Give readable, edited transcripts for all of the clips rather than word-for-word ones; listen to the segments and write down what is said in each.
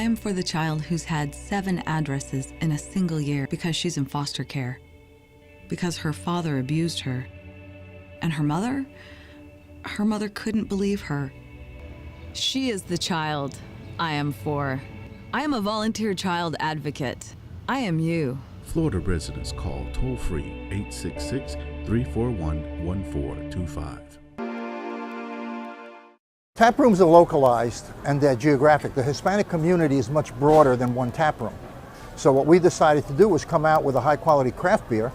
I am for the child who's had 7 addresses in a single year because she's in foster care, because her father abused her. And her mother couldn't believe her. She is the child I am for. I am a volunteer child advocate. I am you. Florida residents call toll-free 866-341-1425. Tap rooms are localized and they're geographic. The Hispanic community is much broader than one tap room. So what we decided to do was come out with a high-quality craft beer,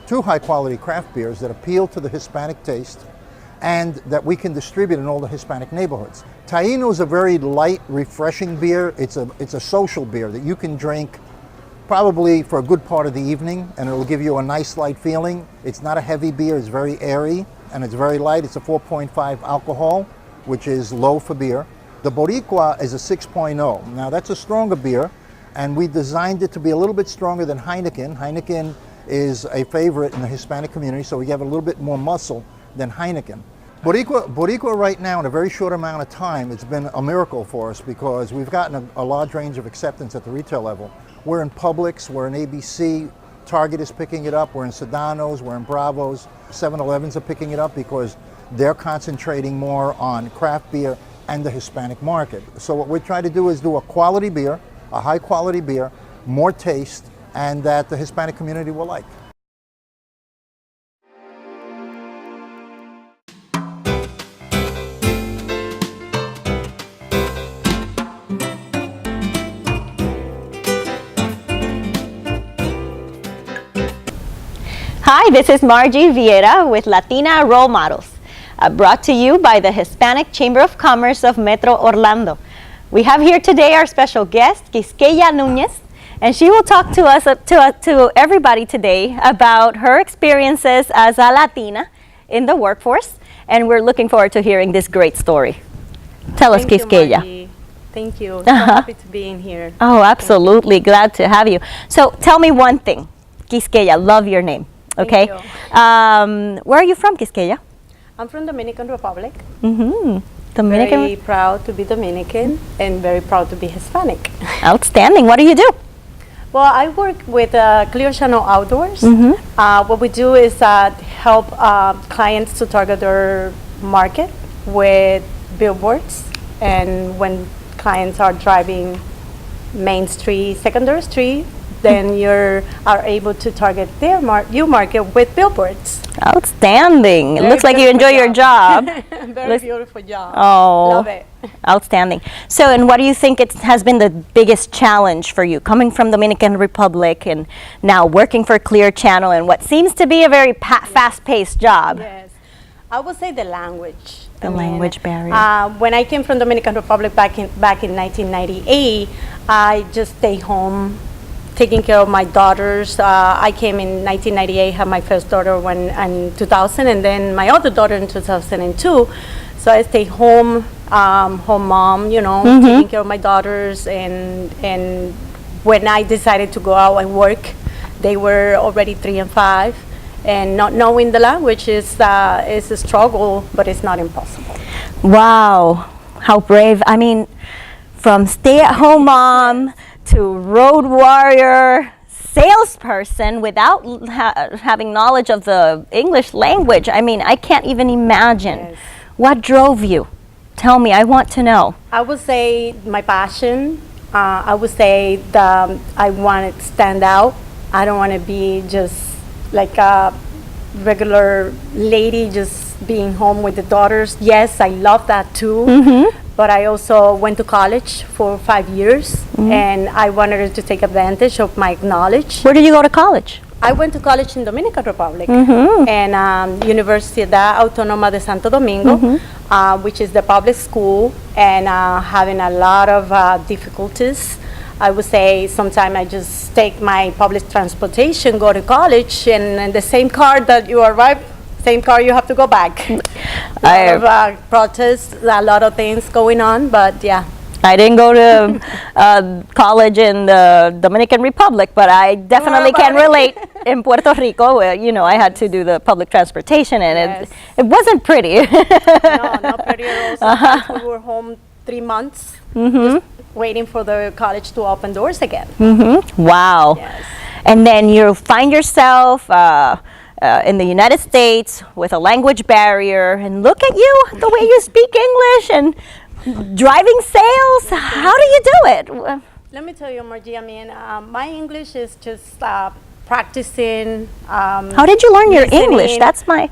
2 high-quality craft beers that appeal to the Hispanic taste and that we can distribute in all the Hispanic neighborhoods. Taíno is a very light, refreshing beer. It's a social beer that you can drink probably for a good part of the evening, and it'll give you a nice light feeling. It's not a heavy beer, it's very airy, and it's very light. It's a 4.5 alcohol, which is low for beer. The Boricua is a 6.0. Now that's a stronger beer, and we designed it to be a little bit stronger than Heineken. Heineken is a favorite in the Hispanic community, so we have a little bit more muscle than Heineken. Boricua right now, in a very short amount of time, it's been a miracle for us because we've gotten a large range of acceptance at the retail level. We're in Publix, we're in ABC, Target is picking it up, we're in Sedano's, we're in Bravo's, 7-Elevens are picking it up because they're concentrating more on craft beer and the Hispanic market. So what we're trying to do is do a quality beer, a high quality beer, more taste, and that the Hispanic community will like. Hi, this is Margie Vieira with Latina Role Models, brought to you by the Hispanic Chamber of Commerce of Metro Orlando. We have here today our special guest, Quisqueya Nunez, and she will talk to us, to everybody today about her experiences as a Latina in the workforce, and we're looking forward to hearing this great story. Tell us, Quisqueya. Thank you. So happy to be in here. Oh, absolutely. Glad to have you. So tell me one thing. Quisqueya, love your name. Okay. Where are you from, Quisqueya? I'm from Dominican Republic. Dominican. Very proud to be Dominican and very proud to be Hispanic. Outstanding. What do you do? Well, I work with Clear Channel Outdoors. What we do is help clients to target their market with billboards, and when clients are driving Main Street, Secondary Street, then you are able to target their market with billboards. Outstanding. It looks like you enjoy your job. Very beautiful job. Oh, love it. Outstanding. So, and what do you think has been the biggest challenge for you, coming from Dominican Republic and now working for Clear Channel and what seems to be a very fast-paced job? Yes, I would say the language. The language barrier. When I came from Dominican Republic back in 1998, I just stayed home taking care of my daughters. I came in 1998, had my first daughter in 2000, and then my other daughter in 2002. So I stayed home, home mom, you know, taking care of my daughters. And when I decided to go out and work, they were already 3 and 5. And not knowing the language is a struggle, but it's not impossible. Wow, how brave. I mean, from stay-at-home mom to road warrior, salesperson without having knowledge of the English language. I mean, I can't even imagine. Yes. What drove you? Tell me, I want to know. I would say my passion. I would say that I want to stand out. I don't want to be just like a regular lady just being home with the daughters. Yes, I love that too. But I also went to college for 5 years, and I wanted to take advantage of my knowledge. Where did you go to college? I went to college in Dominican Republic, and Universidad Autónoma de Santo Domingo, which is the public school, and having a lot of difficulties. I would say sometimes I just take my public transportation, go to college, and in the same car that you arrive, same car you have to go back. A lot of protests, a lot of things going on, but yeah. I didn't go to college in the Dominican Republic, but I definitely can relate. In Puerto Rico, you know, I had to do the public transportation, and it wasn't pretty. No, not pretty at all. Sometimes we were home 3 months, just waiting for the college to open doors again. Wow. Yes. And then you find yourself in the United States with a language barrier, and look at you, the way you speak English and driving sales. How do you do it? Let me tell you, Margie, I mean, my English is just practicing. How did you learn your English? listening, That's my...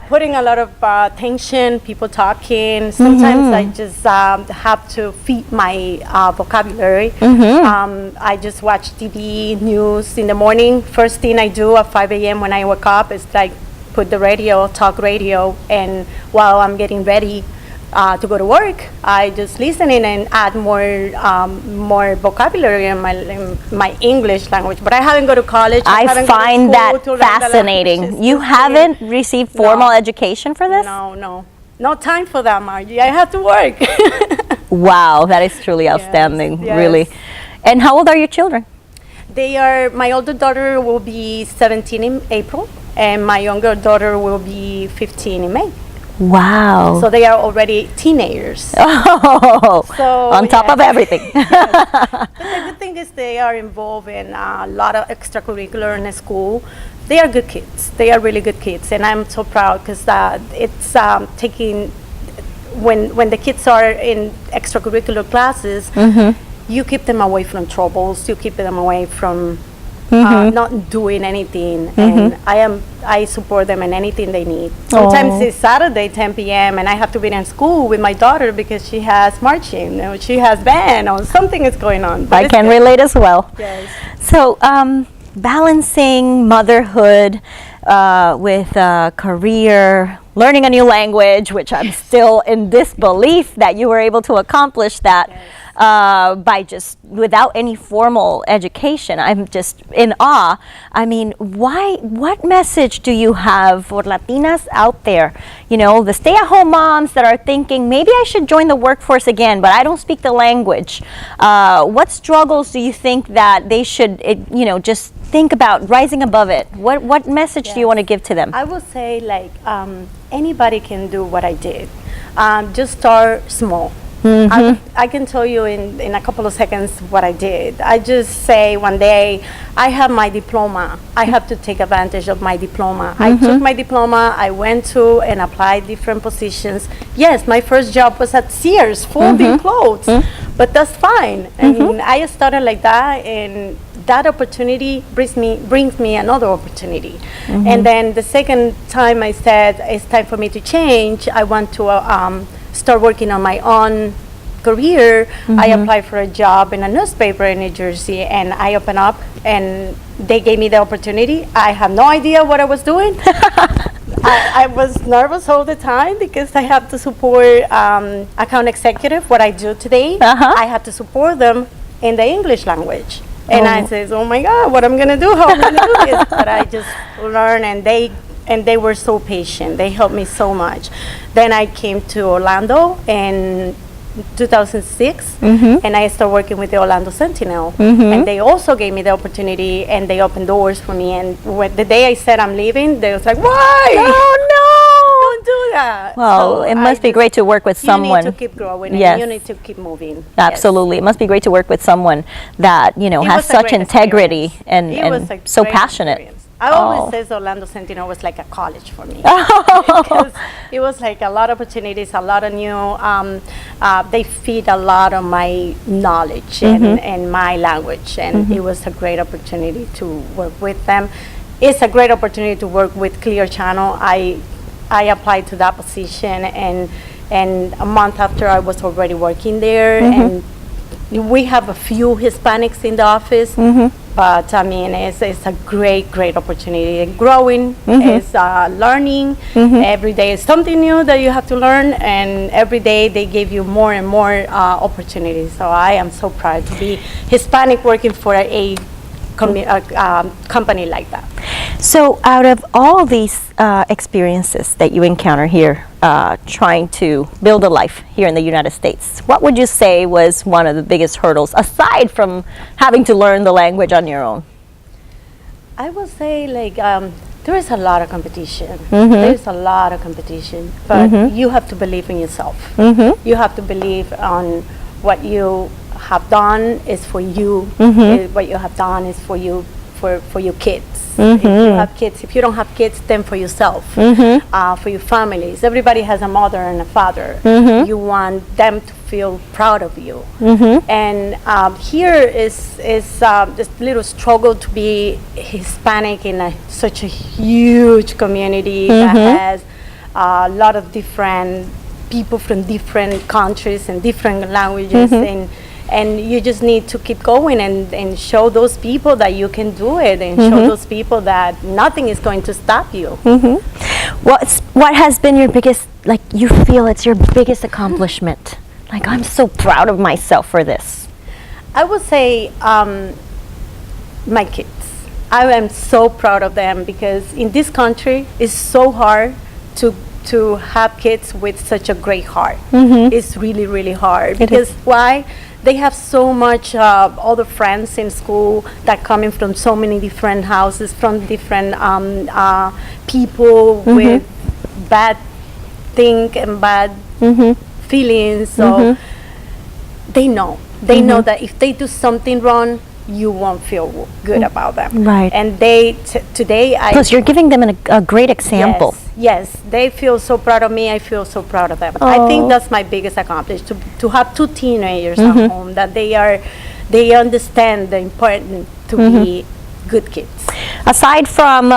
putting a lot of attention, people talking. Sometimes I just have to feed my vocabulary. I just watch TV, news in the morning. First thing I do at 5 a.m. when I wake up is like put the radio, talk radio, and while I'm getting ready to go to work, I just listen in and add more vocabulary in my English language. But I haven't go to college. I find that fascinating. You haven't received formal education for this? No time for that, Margie. I have to work. Wow, that is truly outstanding, yes. really. And how old are your children? They are, my older daughter will be 17 in April, and my younger daughter will be 15 in May. Wow. So they are already teenagers. Oh, So, on top of everything. But the good thing is they are involved in a lot of extracurricular in the school. They are good kids. They are really good kids, and I'm so proud because it's taking when the kids are in extracurricular classes, you keep them away from troubles. You keep them away from not doing anything, and I support them in anything they need. Sometimes it's Saturday 10 p.m. and I have to be in school with my daughter because she has marching or she has band or something is going on. But I can relate as well. Yes. So balancing motherhood with career, learning a new language, which I'm still in disbelief that you were able to accomplish that. By just without any formal education. I'm just in awe. I mean, what message do you have for Latinas out there? You know, the stay-at-home moms that are thinking, maybe I should join the workforce again, but I don't speak the language. What struggles do you think that they should, just think about rising above it? What message do you want to give to them? I would say like anybody can do what I did. Just start small. I can tell you in a couple of seconds what I did. I just say one day, I have my diploma. I have to take advantage of my diploma. I took my diploma, I went to and applied different positions. Yes, my first job was at Sears, folding clothes, but that's fine. And I started like that, and that opportunity brings me another opportunity. And then the second time I said, it's time for me to change, I want to start working on my own career. I applied for a job in a newspaper in New Jersey, and I opened up and they gave me the opportunity. I have no idea what I was doing. I was nervous all the time because I have to support account executive, what I do today. I have to support them in the English language. And I said, oh my God, what I'm gonna do, how I'm gonna do this? But I just learned, and they were so patient. They helped me so much. Then I came to Orlando in 2006, and I started working with the Orlando Sentinel. And they also gave me the opportunity, and they opened doors for me. And the day I said I'm leaving, they was like, why? Oh, no! Don't do that. Well, it must be great to work with someone. You need to keep growing, Yes. and you need to keep moving. Absolutely. It must be great to work with someone that, has was a such great integrity experience. It was a and so great passionate. experience. I always say Orlando Sentinel was like a college for me. Because it was like a lot of opportunities, a lot of new, they feed a lot of my knowledge and my language. And it was a great opportunity to work with them. It's a great opportunity to work with Clear Channel. I applied to that position, and a month after I was already working there. And we have a few Hispanics in the office, but I mean, it's a great opportunity. Growing, it's learning. Every day is something new that you have to learn, and every day they give you more and more opportunities. So I am so proud to be Hispanic working for a company like that. So out of all these experiences that you encounter here, trying to build a life here in the United States, what would you say was one of the biggest hurdles, aside from having to learn the language on your own? I would say like there is a lot of competition. There is a lot of competition, but you have to believe in yourself. You have to believe on what you have done is for you. What you have done is for you, for your kids. If you have kids, if you don't have kids, then for yourself, for your families. Everybody has a mother and a father. You want them to feel proud of you. And here is this little struggle to be Hispanic in such a huge community that has a lot of different people from different countries and different languages, and you just need to keep going and show those people that you can do it, and show those people that nothing is going to stop you. What has been your biggest, like, you feel it's your biggest accomplishment? Like, I'm so proud of myself for this. I would say my kids. I am so proud of them, because in this country it's so hard to have kids with such a great heart. It's really, really hard. Because why? They have so much other friends in school that coming from so many different houses, from different people with bad think and bad feelings. So they know that if they do something wrong, you won't feel good about them. Right. And today Plus, you're giving them a great example. Yes, they feel so proud of me. I feel so proud of them. I think that's my biggest accomplishment, to have two teenagers at home that they understand the importance to be good kids. Aside from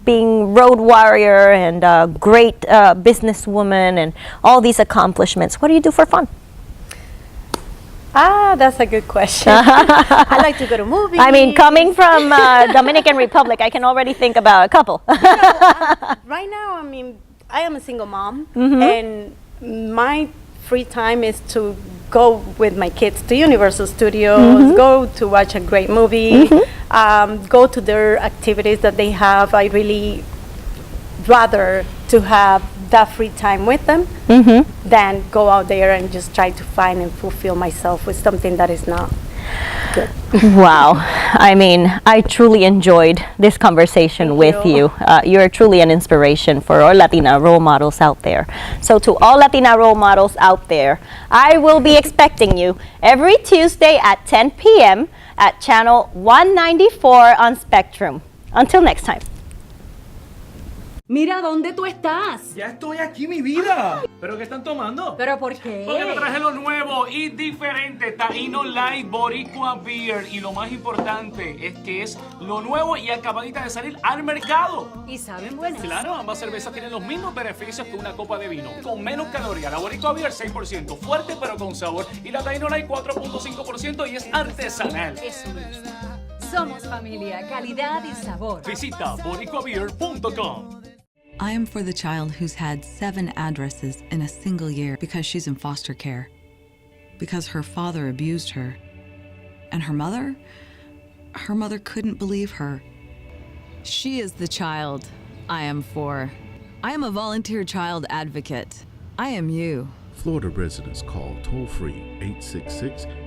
being road warrior and a great businesswoman and all these accomplishments, what do you do for fun? That's a good question. I like to go to movies. I mean, coming from Dominican Republic, I can already think about a couple. Right now, I mean, I am a single mom, and my free time is to go with my kids to Universal Studios, go to watch a great movie, go to their activities that they have. I really rather to have that free time with them than go out there and just try to find and fulfill myself with something that is not good. Wow. I mean, I truly enjoyed this conversation with you. You're truly an inspiration for all Latina role models out there. So to all Latina role models out there, I will be expecting you every Tuesday at 10 p.m. at channel 194 on Spectrum. Until next time. Mira, ¿dónde tú estás? Ya estoy aquí, mi vida. ¿Pero qué están tomando? ¿Pero por qué? Porque te traje lo nuevo y diferente, Taíno Light Boricua Beer. Y lo más importante es que es lo nuevo y acabadita de salir al mercado. ¿Y saben buenas? Claro, ambas cervezas tienen los mismos beneficios que una copa de vino, con menos calorías. La Boricua Beer 6%, fuerte pero con sabor. Y la Taíno Light 4.5% y es artesanal. Eso es. Somos familia, calidad y sabor. Visita boricuabeer.com. I am for the child who's had 7 addresses in a single year because she's in foster care, because her father abused her, and her mother couldn't believe her. She is the child I am for. I am a volunteer child advocate. I am you. Florida residents call toll-free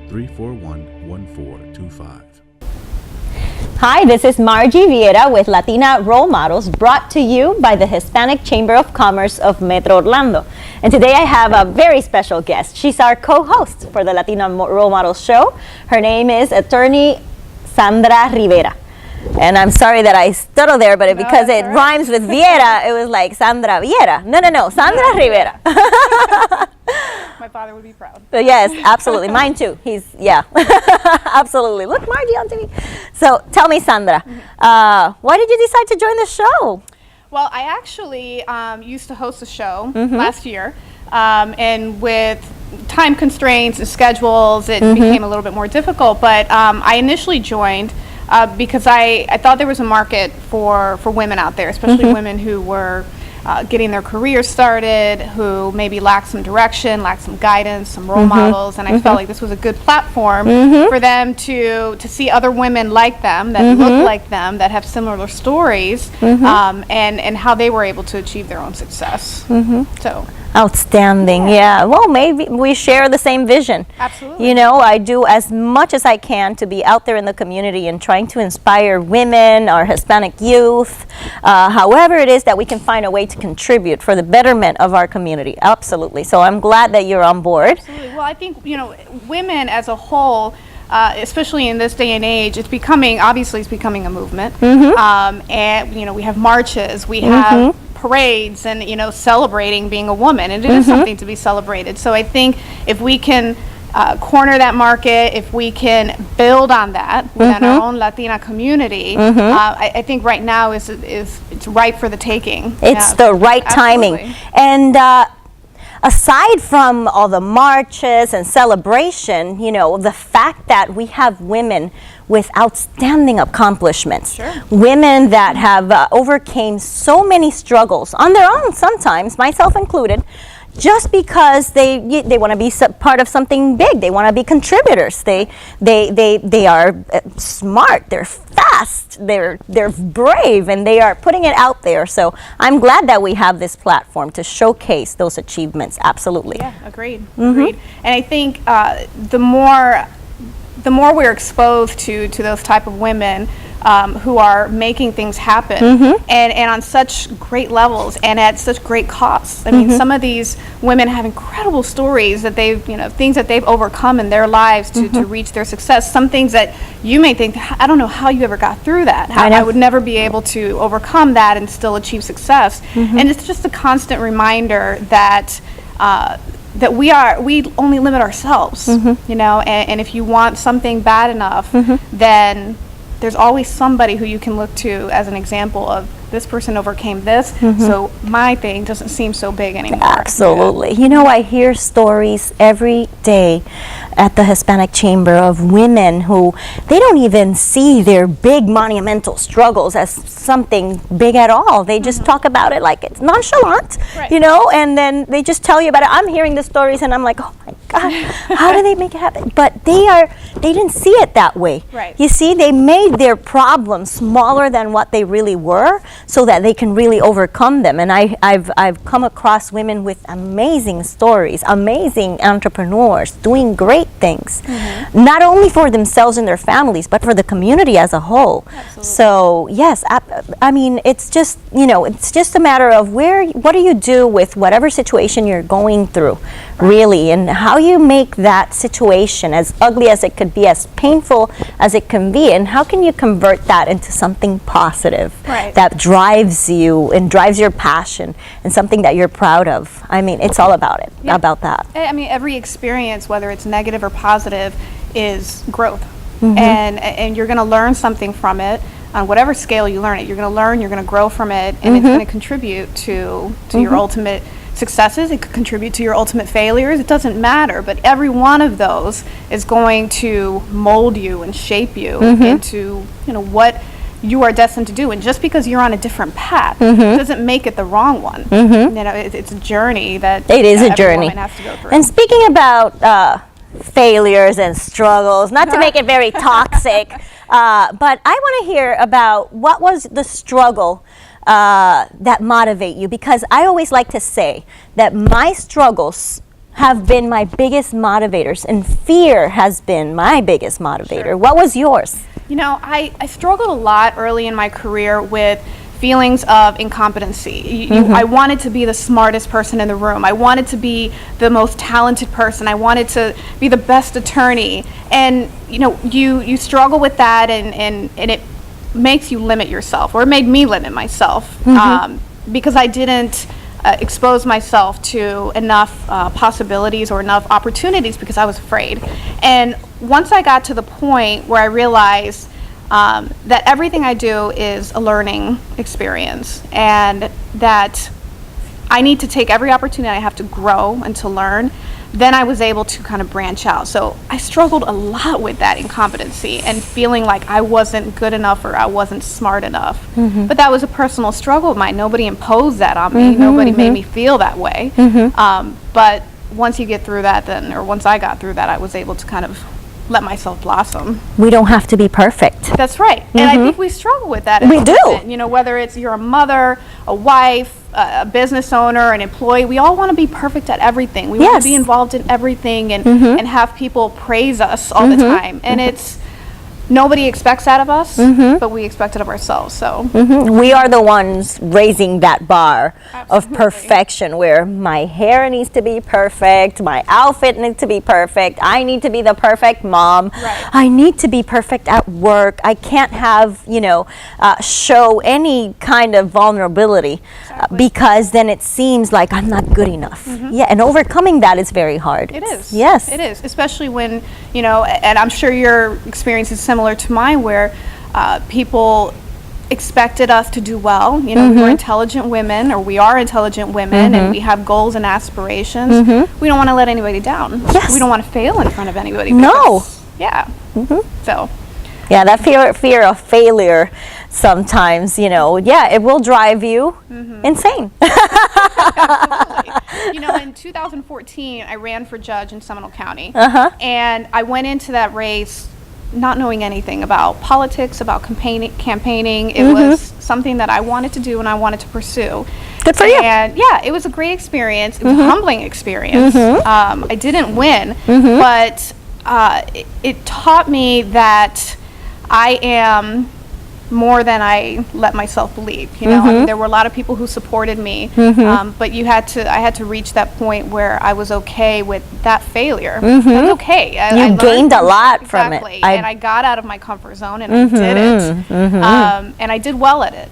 866-341-1425. Hi, this is Margie Vieira with Latina Role Models, brought to you by the Hispanic Chamber of Commerce of Metro Orlando. And today I have a very special guest. She's our co-host for the Latina Role Models show. Her name is attorney Sandra Rivera. And I'm sorry that I stuttered there, but because it rhymes with Vieira, it was like Sandra Vieira. No, Sandra Rivera. My father would be proud. Yes, absolutely. Mine too. Absolutely. Look, Margie on TV. So tell me, Sandra, why did you decide to join the show? Well, I actually used to host a show last year, and with time constraints and schedules, it became a little bit more difficult. But I initially joined because I thought there was a market for women out there, especially women who were getting their careers started, who maybe lacked some direction, lacked some guidance, some role models, and I felt like this was a good platform for them to see other women like them, that look like them, that have similar stories, and how they were able to achieve their own success. So Outstanding. Yeah. Well, maybe we share the same vision. Absolutely. You know, I do as much as I can to be out there in the community and trying to inspire women, our Hispanic youth, however it is that we can find a way to contribute for the betterment of our community. Absolutely. So I'm glad that you're on board. Absolutely. Well, I think, you know, women as a whole, especially in this day and age, it's becoming a movement. And, you know, we have marches, we have parades, and, you know, celebrating being a woman. And it is something to be celebrated. So I think if we can corner that market, if we can build on that within our own Latina community, I think right now it's ripe for the taking. It's the right timing. Absolutely. And aside from all the marches and celebration, you know, the fact that we have women with outstanding accomplishments, women that have overcame so many struggles on their own, sometimes, myself included, just because they want to be part of something big. They want to be contributors. They are smart. They're fast. They're brave, and they are putting it out there. So I'm glad that we have this platform to showcase those achievements. Absolutely. Yeah, agreed. Agreed. And I think the more we're exposed to those type of women who are making things happen and on such great levels and at such great costs. I mean, some of these women have incredible stories that they've, you know, things that they've overcome in their lives to reach their success. Some things that you may think, I don't know how you ever got through that. I would never be able to overcome that and still achieve success. And it's just a constant reminder that that we only limit ourselves, you know, and if you want something bad enough, then there's always somebody who you can look to as an example of this person overcame this, so my thing doesn't seem so big anymore. Absolutely. You know, I hear stories every day at the Hispanic Chamber of women who they don't even see their big monumental struggles as something big at all. They just talk about it like it's nonchalant, you know, and then they just tell you about it. I'm hearing the stories and I'm like, oh my God, how do they make it happen? But they didn't see it that way. You see, they made their problems smaller than what they really were, so that they can really overcome them. And I've come across women with amazing stories, amazing entrepreneurs doing great things, not only for themselves and their families, but for the community as a whole. So yes, I mean, it's just, you know, it's just a matter of what do you do with whatever situation you're going through, really, and how you make that situation, as ugly as it could be, as painful as it can be, and how can you convert that into something positive that drives you and drives your passion and something that you're proud of. I mean, it's all about it, about that. I mean, every experience, whether it's negative or positive, is growth. And you're going to learn something from it on whatever scale you learn it. You're going to learn, you're going to grow from it, and it's going to contribute to your ultimate successes. It could contribute to your ultimate failures. It doesn't matter, but every one of those is going to mold you and shape you into, you know, what you are destined to do. And just because you're on a different path doesn't make it the wrong one. You know, it's a journey that every woman has to go through. And speaking about failures and struggles, not to make it very toxic, but I want to hear about what was the struggle that motivate you, because I always like to say that my struggles have been my biggest motivators, and fear has been my biggest motivator. What was yours? You know, I struggled a lot early in my career with feelings of incompetency. I wanted to be the smartest person in the room. I wanted to be the most talented person. I wanted to be the best attorney. And, you know, you struggle with that, and it makes you limit yourself, or it made me limit myself, because I didn't expose myself to enough possibilities or enough opportunities because I was afraid. And once I got to the point where I realized that everything I do is a learning experience, and that I need to take every opportunity I have to grow and to learn, then I was able to kind of branch out. So I struggled a lot with that incompetency and feeling like I wasn't good enough or I wasn't smart enough. But that was a personal struggle of mine. Nobody imposed that on me. Nobody made me feel that way. But once you get through that, once I got through that, I was able to kind of let myself blossom. We don't have to be perfect. That's right. And I think we struggle with that. We do. You know, whether it's you're a mother, a wife, a business owner, an employee, we all want to be perfect at everything. We want Yes. to be involved in everything and have people praise us all the time. And it's nobody expects that of us, but we expect it of ourselves. So We are the ones raising that bar of Absolutely. perfection, where my hair needs to be perfect, my outfit needs to be perfect, I need to be the perfect mom, Right. I need to be perfect at work, I can't have, show any kind of vulnerability because then it seems like I'm not good enough. Yeah, and overcoming that is very hard. it is. Yes. It is, especially when, and I'm sure your experience is similar to mine, where people expected us to do well. We were intelligent women, or we are intelligent women, and we have goals and aspirations. We don't want to let anybody down. Yes. We don't want to fail in front of anybody. No. because- Yeah. So. Yeah, that fear of failure sometimes, it will drive you insane. In 2014, I ran for judge in Seminole County, and I went into that race not knowing anything about politics, about campaigning. It was something that I wanted to do and I wanted to pursue. Good for you. And yeah, it was a great experience. It was a humbling experience. I didn't win, but it taught me that I am more than I let myself believe. I mean, there were a lot of people who supported me, but I had to reach that point where I was okay with that failure. It was okay. I You learned gained a lot from it. Exactly. And I got out of my comfort zone and I did it. And I did well at it.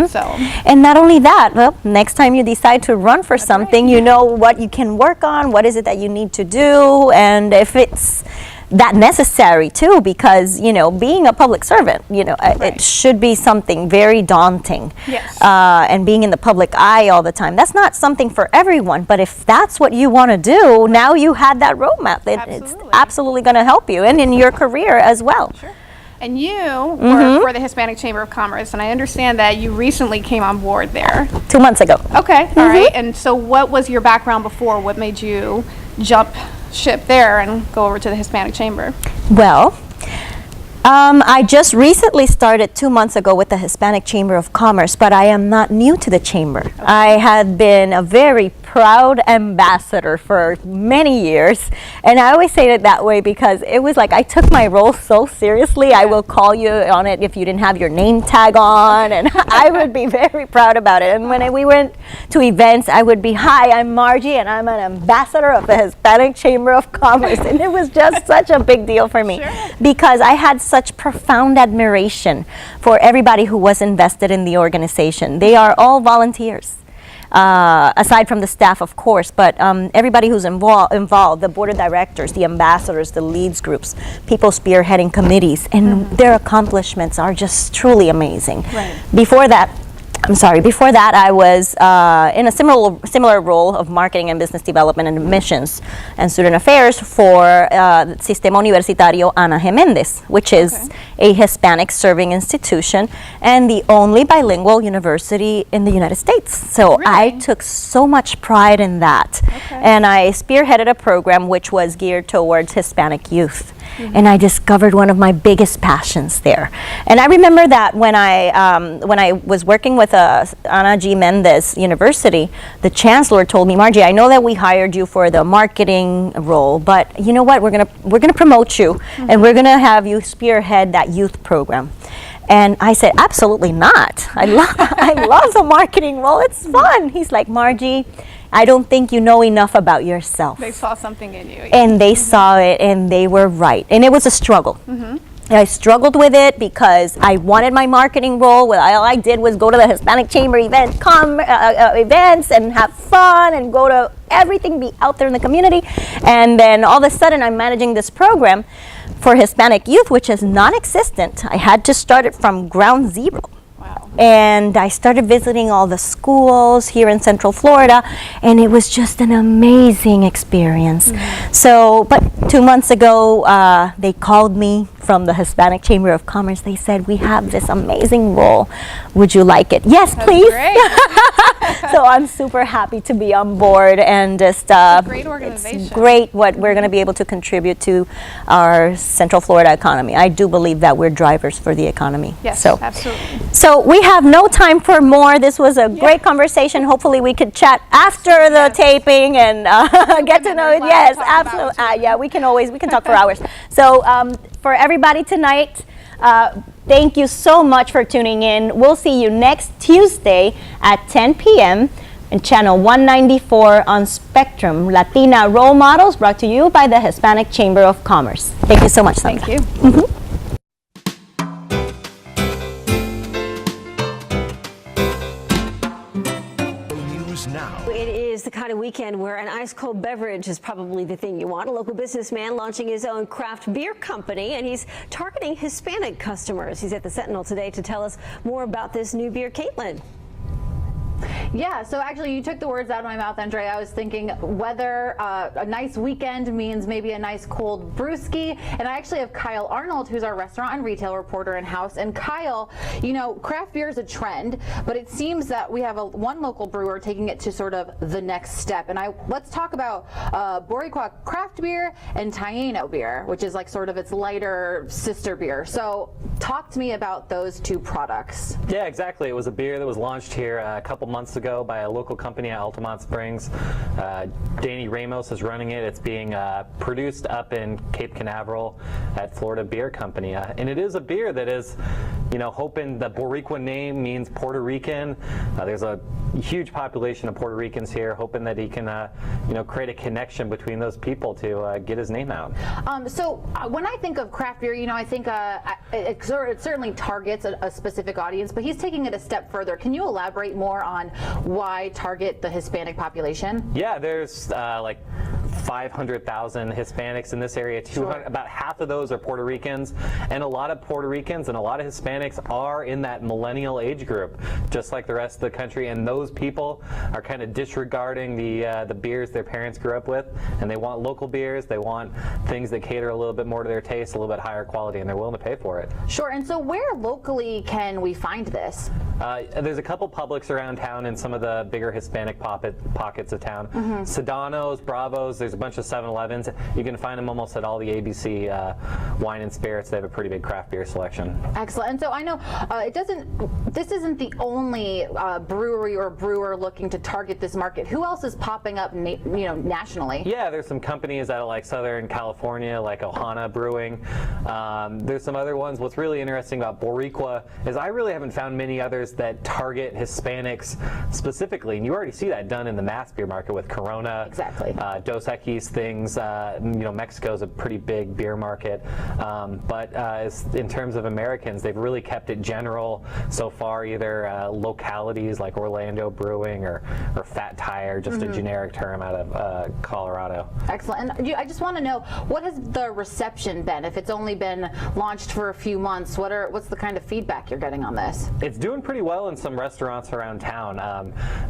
So And not only that, well, next time you decide to run for something, you know what you can work on, what is it that you need to do, and if it's that necessary too, because being a public servant, it should be something very daunting. Yes. And being in the public eye all the time, that's not something for everyone. But if that's what you want to do, now you had that roadmap. It's Absolutely. absolutely going to help you, and in your career as well. Sure. And you work for the Hispanic Chamber of Commerce, and I understand that you recently came on board there. 2 months ago. Okay, all right. And so what was your background before? What made you jump ship there and go over to the Hispanic Chamber? Well, I just recently started 2 months ago with the Hispanic Chamber of Commerce, but I am not new to the chamber. I had been a very proud ambassador for many years, and I always say it that way because it was like I took my role so seriously. I will call you on it if you didn't have your name tag on, and I would be very proud about it. And when we went to events, I would be, "Hi, I'm Margie, and I'm an ambassador of the Hispanic Chamber of Commerce," and it was just such a big deal for me because I had such profound admiration for everybody who was invested in the organization. They are all volunteers. Aside from the staff, of course, but everybody who's involved, the board of directors, the ambassadors, the leads groups, people spearheading committees, and their accomplishments are just truly amazing. Right. Before that, I was in a similar role of marketing and business development and admissions and student affairs for Sistema Universitario Ana Jiménez, which is a Hispanic serving institution and the only bilingual university in the United States. So I took so much pride in that. And I spearheaded a program which was geared towards Hispanic youth. And I discovered one of my biggest passions there. And I remember that when I was working with Ana G. Mendez University, the chancellor told me, "Margie, I know that we hired you for the marketing role, but you know what? We're gonna promote you, and we're gonna have you spearhead that youth program." And I said, "Absolutely not. I love the marketing role. It's fun." He's like, "Margie, I don't think you know enough about yourself." They saw something in you. And they saw it, and they were right. And it was a struggle. I struggled with it because I wanted my marketing role. Well, all I did was go to the Hispanic Chamber events and have fun and go to everything, be out there in the community. And then all of a sudden, I'm managing this program for Hispanic youth, which is non-existent. I had to start it from ground zero. And I started visiting all the schools here in Central Florida, and it was just an amazing experience. So, but 2 months ago, they called me from the Hispanic Chamber of Commerce. They said, "We have this amazing role. Would you like it?" "Yes, please." So I'm super happy to be on board, and just great organization. it's great what we're going to be able to contribute to our Central Florida economy. I do believe that we're drivers for the economy. Yes, so, absolutely. So we have no time for more. This was a great conversation. Hopefully we could chat after the taping and get to know it. Yes, absolutely. Yeah, we can talk for hours. So for everybody tonight, thank you so much for tuning in. We'll see you next Tuesday at 10 p.m. in channel 194 on Spectrum. Latina Role Models, brought to you by the Hispanic Chamber of Commerce. Thank you so much, Sandra. Thank you. It is the kind of weekend where an ice cold beverage is probably the thing you want. A local businessman launching his own craft beer company, and he's targeting Hispanic customers. He's at the Sentinel today to tell us more about this new beer. Caitlin. Yeah, so actually you took the words out of my mouth, Andrea. I was thinking whether a nice weekend means maybe a nice cold brewski. And I actually have Kyle Arnold, who's our restaurant and retail reporter in-house. And Kyle, you know, craft beer is a trend, but it seems that we have one local brewer taking it to sort of the next step. And let's talk about Boricua craft beer and Taino beer, which is like sort of its lighter sister beer. So talk to me about those two products. Yeah, exactly. It was a beer that was launched here a couple months ago by a local company at Altamont Springs. Danny Ramos is running it. It's being produced up in Cape Canaveral at Florida Beer Company. And it is a beer that is, you know, hoping the Boricua name means Puerto Rican. There's a huge population of Puerto Ricans here, hoping that he can, you know, create a connection between those people to get his name out. So when I think of craft beer, you know, I think it certainly targets a specific audience, but he's taking it a step further. Can you elaborate more on why target the Hispanic population? Yeah, there's like 500,000 Hispanics in this area. About half of those are Puerto Ricans, and a lot of Puerto Ricans and a lot of Hispanics are in that millennial age group, just like the rest of the country. And those people are kind of disregarding the beers their parents grew up with, and they want local beers. They want things that cater a little bit more to their taste, a little bit higher quality, and they're willing to pay for it. Sure. And so where locally can we find this? There's a couple Publix around town in some of the bigger Hispanic pockets of town. Sedano's, Bravo's, there's a bunch of 7-Elevens. You can find them almost at all the ABC wine and spirits. They have a pretty big craft beer selection. Excellent. And so I know this isn't the only brewery or brewer looking to target this market. Who else is popping up nationally? Yeah, there's some companies out of like Southern California, like Ohana Brewing. There's some other ones. What's really interesting about Boricua is I really haven't found many others that target Hispanics specifically. And you already see that done in the mass beer market with Corona. Exactly. Dos Equis things. You know, Mexico's a pretty big beer market. But in terms of Americans, they've really kept it general so far, either localities like Orlando Brewing or Fat Tire, just a generic term out of Colorado. Excellent. And I just want to know, what has the reception been? If it's only been launched for a few months, what's the kind of feedback you're getting on this? It's doing pretty well in some restaurants around town,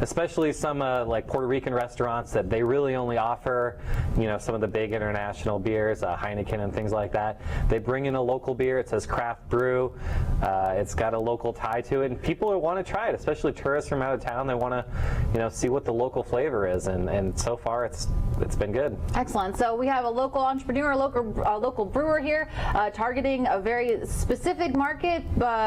especially some like Puerto Rican restaurants that they really only offer, you know, some of the big international beers, Heineken and things like that. They bring in a local beer. It says craft brew. It's got a local tie to it, and people want to try it, especially tourists from out of town. They want to, you know, see what the local flavor is, and so far it's been good. Excellent. So we have a local entrepreneur, a local brewer here, targeting a very specific market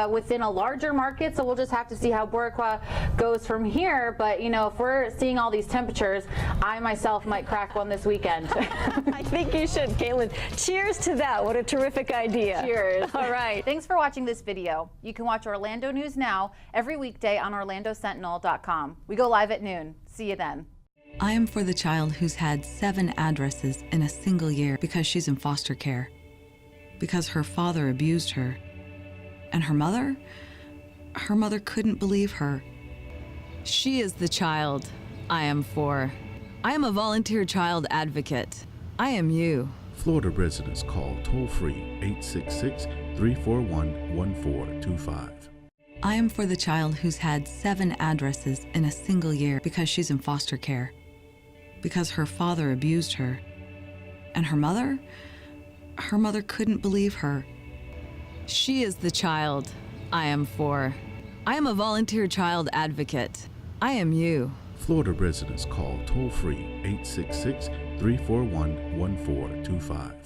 within a larger market. So we'll just have to see how Boricua goes from here. But you know, if we're seeing all these temperatures, I myself might crack one this weekend. I think you should, Caitlin. Cheers to that. What a terrific idea. Cheers. All right. Thanks for watching this video. You can watch Orlando News Now every weekday on OrlandoSentinel.com. We go live at noon. See you then. I am for the child who's had 7 addresses in a single year because she's in foster care, because her father abused her, and her mother couldn't believe her. She is the child I am for. I am a volunteer child advocate. I am you. Florida residents call toll-free 866-341-1425. I am for the child who's had 7 addresses in a single year because she's in foster care, because her father abused her, and her mother couldn't believe her. She is the child I am for. I am a volunteer child advocate. I am you. Florida residents call toll-free 866-341-1425.